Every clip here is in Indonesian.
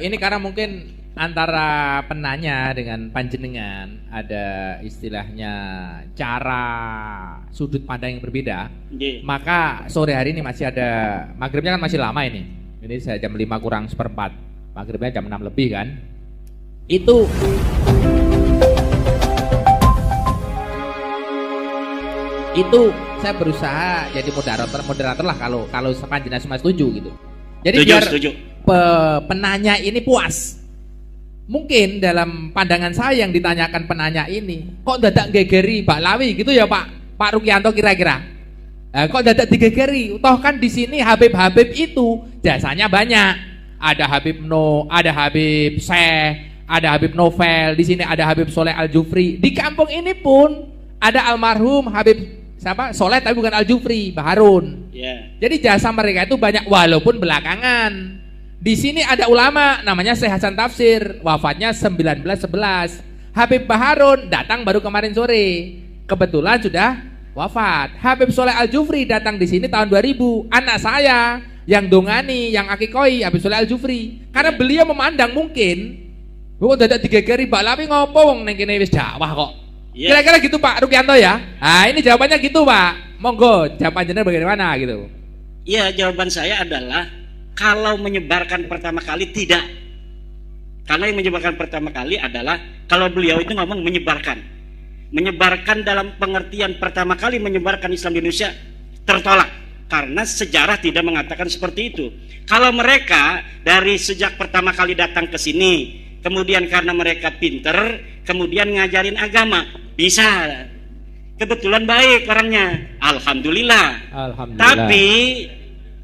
Ini karena mungkin antara penanya dengan panjenengan ada istilahnya cara sudut pandang yang berbeda. Maka sore hari ini masih ada, maghribnya kan masih lama ini. Ini saya jam 5 kurang seperempat, maghribnya jam 6 lebih kan. Itu saya berusaha jadi moderator lah kalau panjenengan semua setuju gitu. Jadi setuju. Penanya ini puas. Mungkin dalam pandangan saya yang ditanyakan penanya ini, kok dadak gegeri Pak Lawi gitu ya Pak Rukianto kira-kira. Kok dadak digegeri? Toh kan di sini Habib-habib itu jasanya banyak. Ada Habib ada Habib Syekh, ada Habib Novel, di sini ada Habib Soleh Al-Jufri. Di kampung ini pun ada almarhum Habib Soleh tapi bukan Al-Jufri, Baharun. Jadi jasa mereka itu banyak walaupun belakangan. Di sini ada ulama namanya Syekh Hasan Tafsir, wafatnya 1911. Habib Baharun datang baru kemarin sore, kebetulan sudah wafat. Habib Soleh Al-Jufri datang di sini tahun 2000. Anak saya yang dongani, yang akikoi Habib Soleh Al-Jufri. Karena beliau memandang mungkin, dadak digegeri Mbak Lawi ngopo wong ning kene wis dakwah kok. Kira-kira gitu Pak Rukianto ya. Nah, ini jawabannya gitu Pak. Monggo jawaban jenengan bagaimana gitu. Iya, jawaban saya adalah kalau menyebarkan pertama kali tidak. Karena yang menyebarkan pertama kali adalah kalau beliau itu ngomong menyebarkan. Menyebarkan dalam pengertian pertama kali menyebarkan Islam di Indonesia tertolak. Karena sejarah tidak mengatakan seperti itu. Kalau mereka dari sejak pertama kali datang ke sini, kemudian karena mereka pinter, kemudian ngajarin agama, bisa. Kebetulan baik orangnya, alhamdulillah. Tapi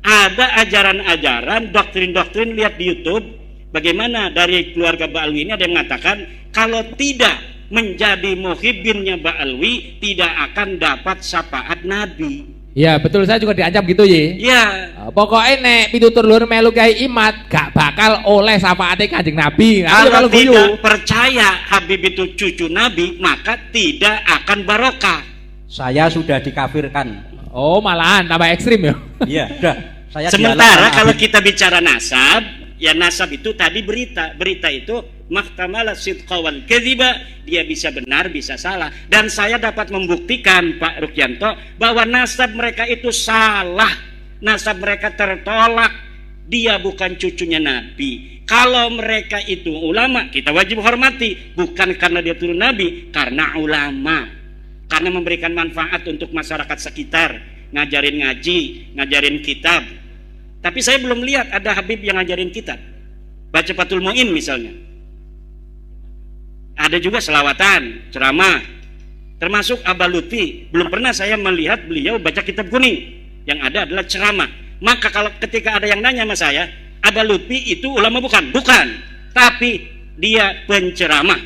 ada ajaran-ajaran, doktrin-doktrin, lihat di YouTube bagaimana dari keluarga Ba'alwi ini ada yang mengatakan kalau tidak menjadi muhibbinnya Ba'alwi tidak akan dapat syafaat Nabi. Ya betul, saya juga diancam gitu ya. Pokoknya nek pitutur luhur melu Kyai Imat gak bakal oleh syafaatnya Kanjeng Nabi. Kalau tidak percaya Habib itu cucu Nabi maka tidak akan barokah. Saya sudah dikafirkan. Oh malahan tambah ekstrim ya. Iya sudah. Sementara kalau kita bicara nasab, ya nasab itu tadi berita itu mahtamala sidqa wal kadhiba, dia bisa benar bisa salah. Dan saya dapat membuktikan Pak Rukianto bahwa nasab mereka itu salah, nasab mereka tertolak, dia bukan cucunya Nabi. Kalau mereka itu ulama, kita wajib hormati, bukan karena dia turun Nabi, karena ulama, karena memberikan manfaat untuk masyarakat sekitar, ngajarin ngaji, ngajarin kitab. Tapi saya belum lihat ada Habib yang ngajarin kitab. Baca Fathul Mu'in misalnya. Ada juga selawatan, ceramah. Termasuk Abah Lutfi, belum pernah saya melihat beliau baca kitab kuning. Yang ada adalah ceramah. Maka kalau ketika ada yang nanya sama saya, Abah Lutfi itu ulama bukan? Bukan. Tapi dia penceramah.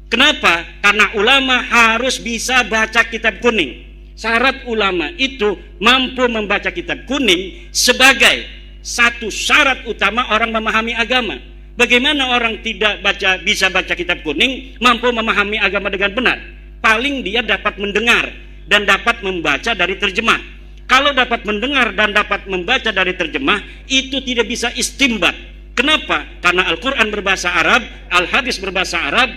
Kenapa? Karena ulama harus bisa baca kitab kuning. Syarat ulama itu mampu membaca kitab kuning sebagai satu syarat utama orang memahami agama. Bagaimana orang tidak bisa baca kitab kuning mampu memahami agama dengan benar? Paling dia dapat mendengar dan dapat membaca dari terjemah. Kalau dapat mendengar dan dapat membaca dari terjemah itu tidak bisa istimbat. Kenapa? Karena Al-Quran berbahasa Arab, Al-Hadis berbahasa Arab.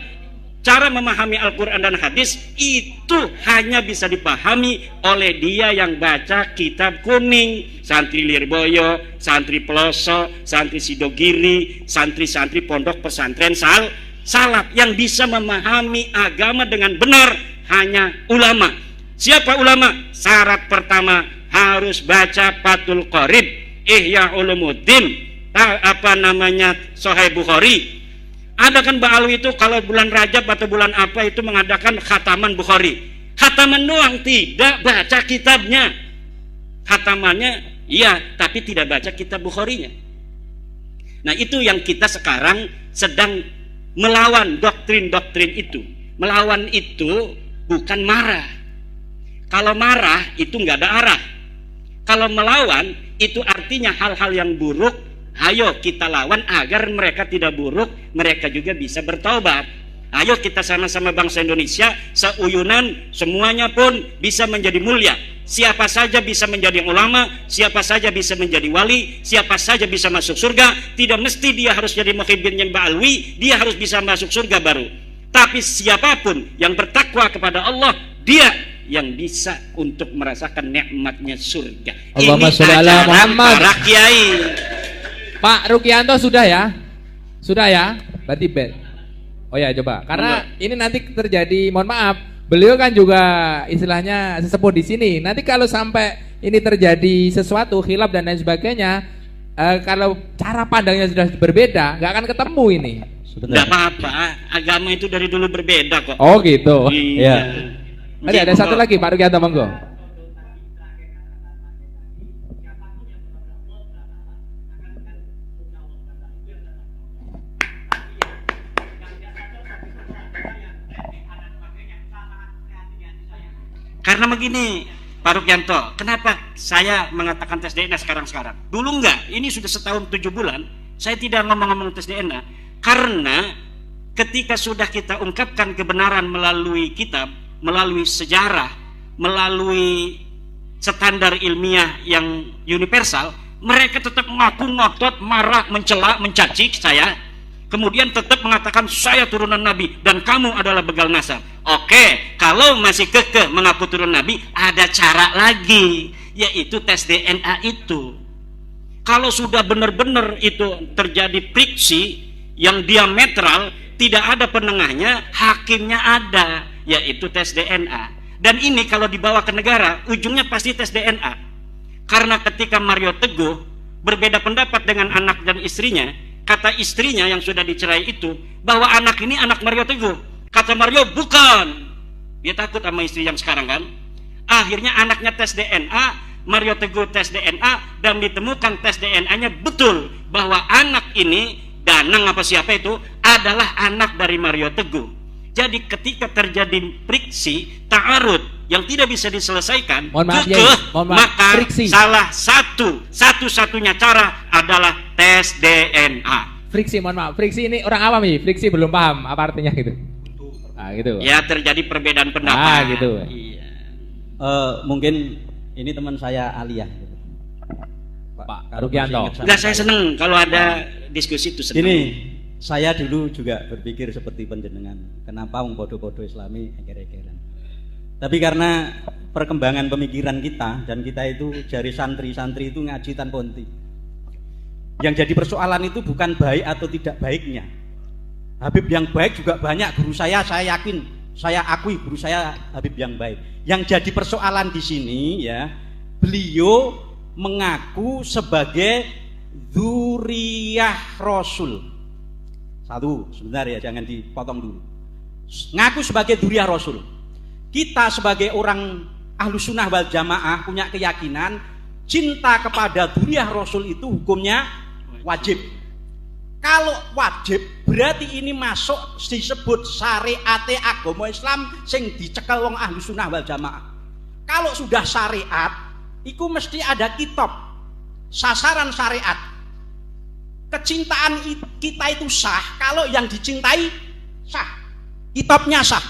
Cara memahami Al-Quran dan hadis itu hanya bisa dipahami oleh dia yang baca kitab kuning. Santri Lirboyo, santri Peloso, santri Sidogiri, santri-santri pondok pesantren salaf. Yang bisa memahami agama dengan benar hanya ulama. Siapa ulama? Syarat pertama harus baca Fathul Qorib, Ihya Ulumuddin, Sahih Bukhari. Ada kan Ba'alwi itu kalau bulan Rajab atau bulan apa itu mengadakan khataman Bukhari. Khataman doang, tidak baca kitabnya. Khatamannya iya, tapi tidak baca kitab Bukharinya. Nah itu yang kita sekarang sedang melawan doktrin-doktrin itu. Melawan itu bukan marah. Kalau marah itu nggak ada arah. Kalau melawan itu artinya hal-hal yang buruk, ayo kita lawan agar mereka tidak buruk, mereka juga bisa bertaubat. Ayo kita sama-sama bangsa Indonesia seuyunan, semuanya pun bisa menjadi mulia. Siapa saja bisa menjadi ulama, siapa saja bisa menjadi wali, siapa saja bisa masuk surga. Tidak mesti dia harus jadi muhibbin yang ba'alwi, dia harus bisa masuk surga baru. Tapi siapapun yang bertakwa kepada Allah, dia yang bisa untuk merasakan nikmatnya surga. Allahumma sholli ala Muhammad. Para kiai. Pak Rukianto sudah ya? Sudah ya? Berarti bet. Oh ya, coba. Karena ini nanti terjadi, mohon maaf, beliau kan juga istilahnya sesepuh di sini. Nanti kalau sampai ini terjadi sesuatu khilaf dan lain sebagainya, kalau cara pandangnya sudah berbeda, nggak akan ketemu ini. Nggak apa-apa, agama itu dari dulu berbeda kok. Oh gitu. Iya. Tadi ada satu lagi Pak Rukianto, monggo. Karena begini, Pak Rukianto, kenapa saya mengatakan tes DNA sekarang-sekarang? Dulu enggak, ini sudah setahun 7 bulan, saya tidak ngomong-ngomong tes DNA. Karena ketika sudah kita ungkapkan kebenaran melalui kitab, melalui sejarah, melalui standar ilmiah yang universal, mereka tetap mengaku ngotot, marah, mencela, mencaci saya. Kemudian tetap mengatakan saya turunan Nabi dan kamu adalah begal nasab. Oke, kalau masih kekeh mengaku turun Nabi, ada cara lagi, yaitu tes DNA itu. Kalau sudah benar-benar itu terjadi friksi yang diametral, tidak ada penengahnya, hakimnya ada, yaitu tes DNA. Dan ini kalau dibawa ke negara, ujungnya pasti tes DNA. Karena ketika Mario Teguh berbeda pendapat dengan anak dan istrinya, kata istrinya yang sudah dicerai itu bahwa anak ini anak Mario Teguh. Kata Mario bukan. Dia takut sama istri yang sekarang kan. Akhirnya anaknya tes DNA, Mario Teguh tes DNA, dan ditemukan tes DNA-nya betul bahwa anak ini, Danang apa siapa itu, adalah anak dari Mario Teguh. Jadi ketika terjadi friksi, ta'arud yang tidak bisa diselesaikan, maka friksi. Salah satu-satunya cara adalah tes DNA. Friksi, mohon maaf, friksi ini orang awam nih, friksi belum paham apa artinya gitu. Nah, gitu. Ya terjadi perbedaan pendapat. Gitu. Iya. Mungkin ini teman saya Aliyah. Pak Rukianto. Enggak, saya seneng kalau ada diskusi itu seneng. Ini saya dulu juga berpikir seperti panjenengan. Kenapa wong podo-podo Islami eker-ekeran? Tapi karena perkembangan pemikiran kita dan kita itu jari santri-santri itu ngaji tanpa henti. Yang jadi persoalan itu bukan baik atau tidak baiknya. Habib yang baik juga banyak, guru saya yakin, saya akui guru saya Habib yang baik. Yang jadi persoalan di sini ya, beliau mengaku sebagai dzurriyyah Rasul. Satu, sebentar ya, jangan dipotong dulu. Ngaku sebagai dzurriyyah Rasul. Kita sebagai orang Ahlus Sunnah wal Jamaah punya keyakinan cinta kepada dzurriyyah Rasul itu hukumnya wajib. Kalau wajib berarti ini masuk disebut syariat agama Islam sing dicekel wong Ahlus Sunnah wal Jamaah. Kalau sudah syariat, itu mesti ada kitab sasaran syariat. Kecintaan kita itu sah kalau yang dicintai sah, kitabnya sah.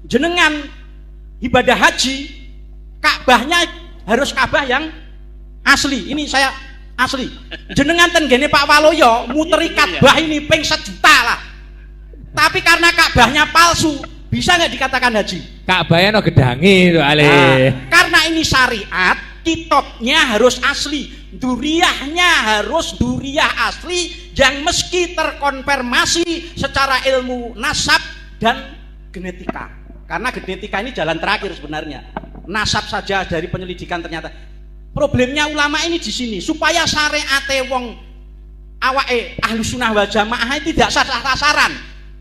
Jenengan ibadah haji, Ka'bahnya harus Ka'bah yang asli. Ini saya asli. Jenengan ten gene Pak Waloyo muteri Ka'bah ini ping 1 juta lah. Tapi karena Ka'bahnya palsu, bisa nggak dikatakan haji? Ka'bahnya no gedangi itu Ale. Karena ini syariat, kitabnya harus asli, dzurriyyahnya harus dzurriyyah asli yang meski terkonfirmasi secara ilmu nasab dan genetika. Karena genetika ini jalan terakhir sebenarnya. Nasab saja dari penyelidikan ternyata. Problemnya ulama ini di sini supaya syariate wong awake Ahlus Sunnah wal Jamaah tidak sasaran.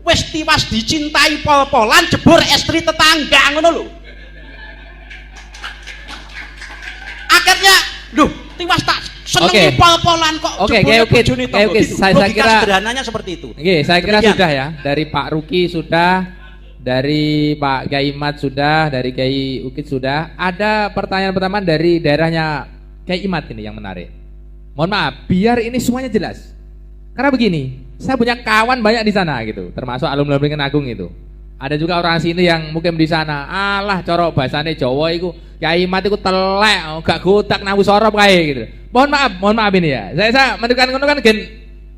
Wis tiwas dicintai pol-polan jebur estri tetangga ngono lho. Akhirnya loh tiwas tak seneng pol-polan kok. Oke, saya kira sederhananya seperti itu. Oke, saya kira sudah ya. Dari Pak Ruki sudah, dari Pak Kiai Imat sudah, dari Kiai Ukit sudah. Ada pertanyaan pertama dari daerahnya Kiai Imat ini yang menarik. Mohon maaf, biar ini semuanya jelas. Karena begini, saya punya kawan banyak di sana gitu, termasuk alumni Beringin Agung itu. Ada juga orang sini yang mungkin di sana, alah corok bahasane Jawa itu Kiai Mat iku telek, gak gotak nawu sorop kae gitu. Mohon maaf ini ya. Saya mendukan ngono kan gen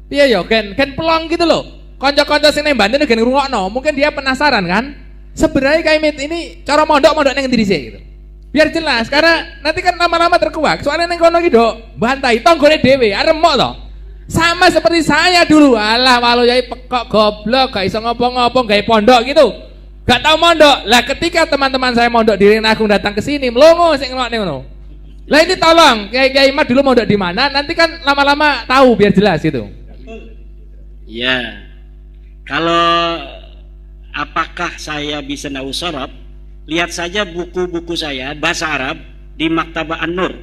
piye ya gen pelong gitu loh. Kanca-kanca sing nang Banten gen ngrungokno, mungkin dia penasaran kan. Sebenarnya Kiai Mat ini cara mondok ning endi dhisik gitu. Biar jelas karena nanti kan lama-lama terkuak. Soalnya nang kono iki nduk bantai tanggone dhewe, remuk to. Sama seperti saya dulu. Alah walau yai pekok goblok, gak iso ngopo-ngopo gawe pondok gitu. Gak tahu mondok. Lah ketika teman-teman saya mondok di Rina Agung datang ke sini, melongo sing ngelokne ngono. Lah ini tolong, Kiai Mat dulu mondok di mana? Nanti kan lama-lama tahu biar jelas gitu. Ya. Kalau apakah saya bisa nahu sorab? Lihat saja buku-buku saya bahasa Arab di Maktabah An-Nur.